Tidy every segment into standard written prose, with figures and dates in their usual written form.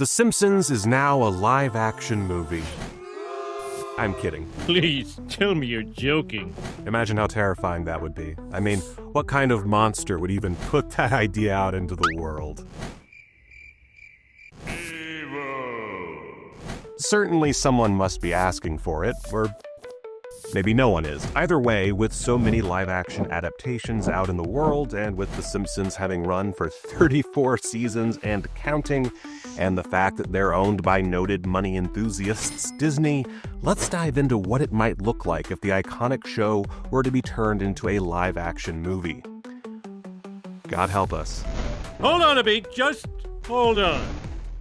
The Simpsons is now a live-action movie. I'm kidding. Please, tell me you're joking. Imagine how terrifying that would be. I mean, what kind of monster would even put that idea out into the world? Certainly someone must be asking for it, or maybe no one is. Either way, with so many live-action adaptations out in the world, and with The Simpsons having run for 34 seasons and counting, and the fact that they're owned by noted money enthusiasts, Disney, let's dive into what it might look like if the iconic show were to be turned into a live-action movie. God help us. Hold on a beat, just hold on.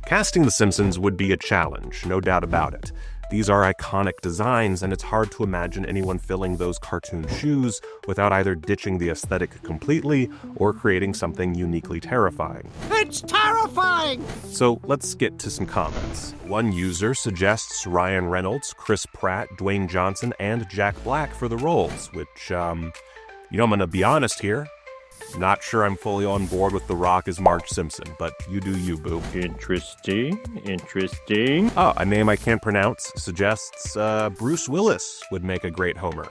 Casting The Simpsons would be a challenge, no doubt about it. These are iconic designs, and it's hard to imagine anyone filling those cartoon shoes without either ditching the aesthetic completely or creating something uniquely terrifying. It's terrifying! So let's get to some comments. One user suggests Ryan Reynolds, Chris Pratt, Dwayne Johnson, and Jack Black for the roles, which, I'm gonna be honest here. Not sure I'm fully on board with The Rock as Marge Simpson, but you do you, boo. Interesting. Oh, a name I can't pronounce suggests Bruce Willis would make a great Homer,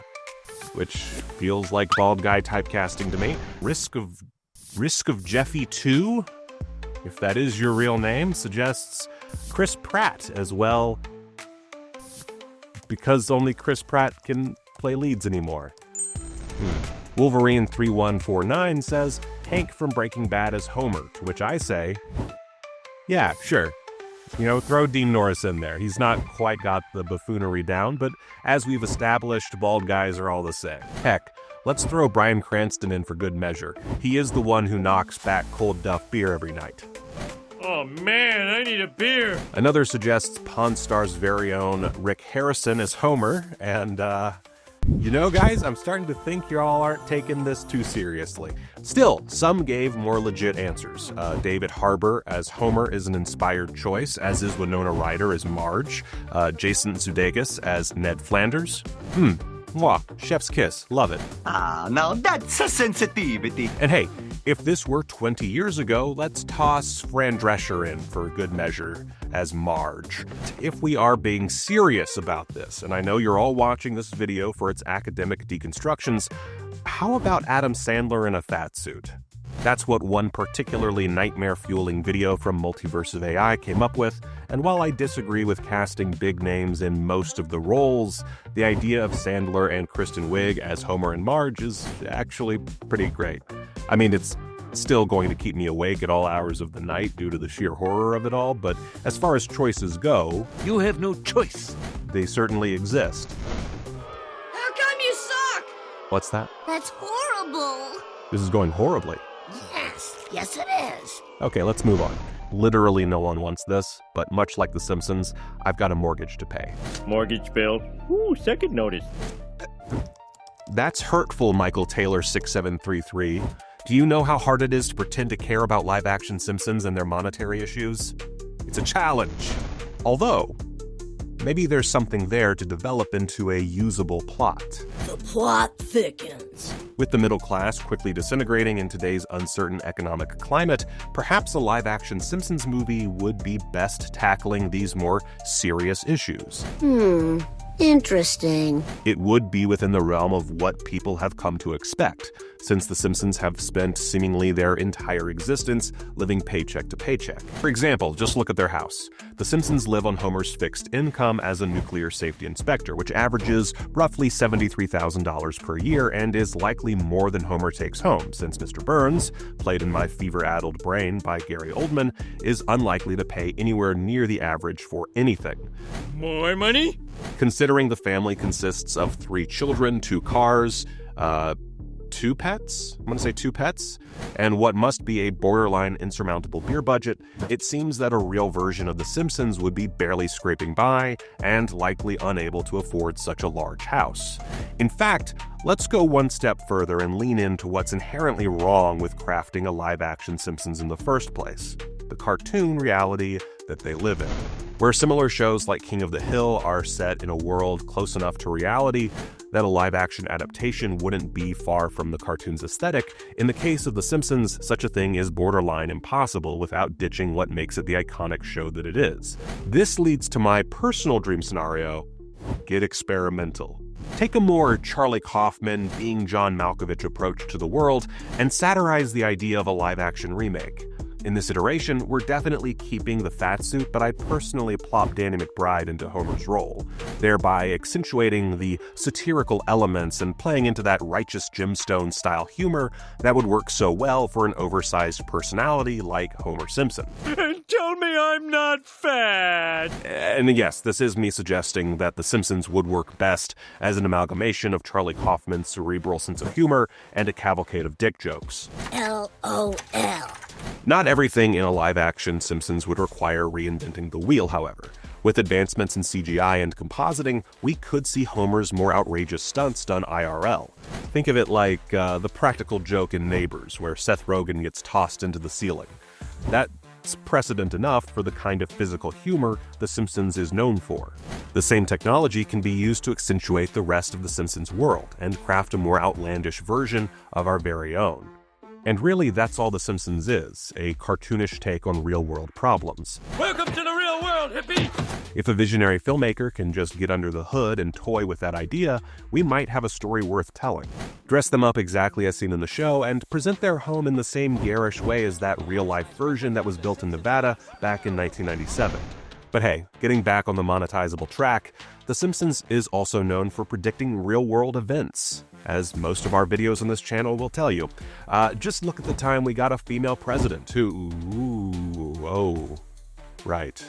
which feels like bald guy typecasting to me. Risk of Jeffy 2, if that is your real name, suggests Chris Pratt as well, because only Chris Pratt can play leads anymore. Wolverine 3149 says, Hank from Breaking Bad as Homer, to which I say, yeah, sure. Throw Dean Norris in there. He's not quite got the buffoonery down, but as we've established, bald guys are all the same. Heck, let's throw Bryan Cranston in for good measure. He is the one who knocks back Cold Duff beer every night. Oh man, I need a beer. Another suggests Pawn Star's very own Rick Harrison as Homer, and guys, I'm starting to think y'all aren't taking this too seriously. Still, some gave more legit answers. David Harbour as Homer is an inspired choice, as is Winona Ryder as Marge. Jason Sudeikis as Ned Flanders. Mwah, chef's kiss, love it. Now that's a sensitivity. And hey, if this were 20 years ago, let's toss Fran Drescher in for good measure as Marge. If we are being serious about this, and I know you're all watching this video for its academic deconstructions, how about Adam Sandler in a fat suit? That's what one particularly nightmare-fueling video from Multiverse of AI came up with, and while I disagree with casting big names in most of the roles, the idea of Sandler and Kristen Wiig as Homer and Marge is actually pretty great. I mean, it's still going to keep me awake at all hours of the night due to the sheer horror of it all, but as far as choices go, You have no choice. they certainly exist. How come you suck? What's that? That's horrible. This is going horribly. Yes it is. Okay, let's move on. Literally no one wants this, but much like The Simpsons, I've got a mortgage to pay. Mortgage bill. Ooh, second notice. That's hurtful, Michael Taylor 6733. Do you know how hard it is to pretend to care about live-action Simpsons and their monetary issues? It's a challenge. Although, maybe there's something there to develop into a usable plot. The plot thickens. With the middle class quickly disintegrating in today's uncertain economic climate, perhaps a live-action Simpsons movie would be best tackling these more serious issues. Interesting. It would be within the realm of what people have come to expect, since the Simpsons have spent seemingly their entire existence living paycheck to paycheck. For example, just look at their house. The Simpsons live on Homer's fixed income as a nuclear safety inspector, which averages roughly $73,000 per year and is likely more than Homer takes home, since Mr. Burns, played in my fever-addled brain by Gary Oldman, is unlikely to pay anywhere near the average for anything. More money? Considering the family consists of 3 children, 2 cars, 2 pets? I'm going to say 2 pets. And what must be a borderline insurmountable beer budget, it seems that a real version of The Simpsons would be barely scraping by and likely unable to afford such a large house. In fact, let's go one step further and lean into what's inherently wrong with crafting a live-action Simpsons in the first place. The cartoon reality that they live in. Where similar shows like King of the Hill are set in a world close enough to reality that a live-action adaptation wouldn't be far from the cartoon's aesthetic, in the case of The Simpsons, such a thing is borderline impossible without ditching what makes it the iconic show that it is. This leads to my personal dream scenario: get experimental. Take a more Charlie Kaufman, being John Malkovich approach to the world and satirize the idea of a live-action remake. In this iteration, we're definitely keeping the fat suit, but I personally plopped Danny McBride into Homer's role, thereby accentuating the satirical elements and playing into that righteous gemstone-style humor that would work so well for an oversized personality like Homer Simpson. Tell me I'm not fat! And yes, this is me suggesting that The Simpsons would work best as an amalgamation of Charlie Kaufman's cerebral sense of humor and a cavalcade of dick jokes. LOL. Not everything in a live-action Simpsons would require reinventing the wheel, however. With advancements in CGI and compositing, we could see Homer's more outrageous stunts done IRL. Think of it like the practical joke in Neighbors, where Seth Rogen gets tossed into the ceiling. That's precedent enough for the kind of physical humor The Simpsons is known for. The same technology can be used to accentuate the rest of The Simpsons world and craft a more outlandish version of our very own. And really, that's all The Simpsons is, a cartoonish take on real-world problems. Welcome to the real world, hippie! If a visionary filmmaker can just get under the hood and toy with that idea, we might have a story worth telling. Dress them up exactly as seen in the show, and present their home in the same garish way as that real-life version that was built in Nevada back in 1997. But hey, getting back on the monetizable track, The Simpsons is also known for predicting real-world events, as most of our videos on this channel will tell you. Just look at the time we got a female president who... right.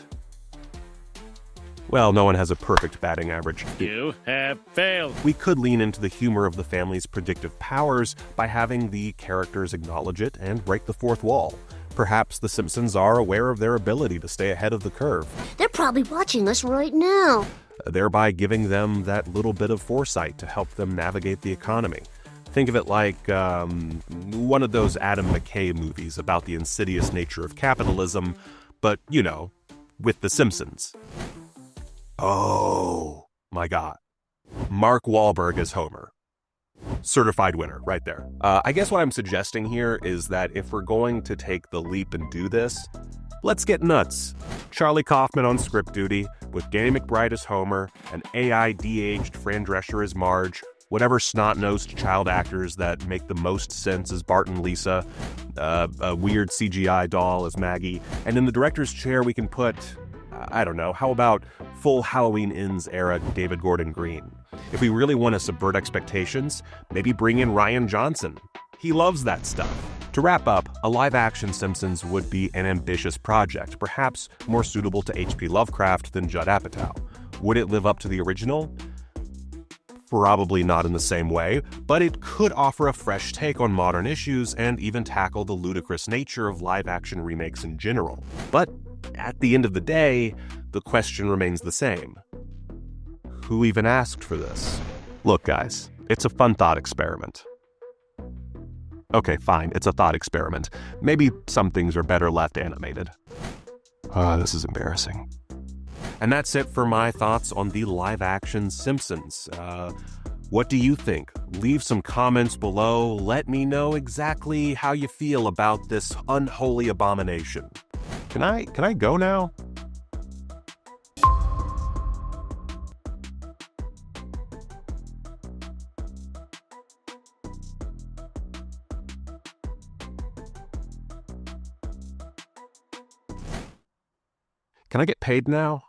Well, no one has a perfect batting average. You have failed. We could lean into the humor of the family's predictive powers by having the characters acknowledge it and break the fourth wall. Perhaps The Simpsons are aware of their ability to stay ahead of the curve, They're probably watching us right now. thereby giving them that little bit of foresight to help them navigate the economy. Think of it like one of those Adam McKay movies about the insidious nature of capitalism, but, you know, with The Simpsons. Oh, my God. Mark Wahlberg as Homer. Certified winner, right there. I guess what I'm suggesting here is that if we're going to take the leap and do this, let's get nuts. Charlie Kaufman on script duty, with Danny McBride as Homer, an AI de-aged Fran Drescher as Marge, whatever snot-nosed child actors that make the most sense as Bart and Lisa, a weird CGI doll as Maggie, and in the director's chair we can put, I don't know, how about full Halloween Ends era David Gordon Green? If we really want to subvert expectations, maybe bring in Rian Johnson. He loves that stuff. To wrap up, a live-action Simpsons would be an ambitious project, perhaps more suitable to H.P. Lovecraft than Judd Apatow. Would it live up to the original? Probably not in the same way, but it could offer a fresh take on modern issues and even tackle the ludicrous nature of live-action remakes in general. But at the end of the day, the question remains the same. Who even asked for this? Look, guys, it's a fun thought experiment. Okay, fine, it's a thought experiment. Maybe some things are better left animated. This is embarrassing. And that's it for my thoughts on the live-action Simpsons. What do you think? Leave some comments below. Let me know exactly how you feel about this unholy abomination. Can I go now? Can I get paid now?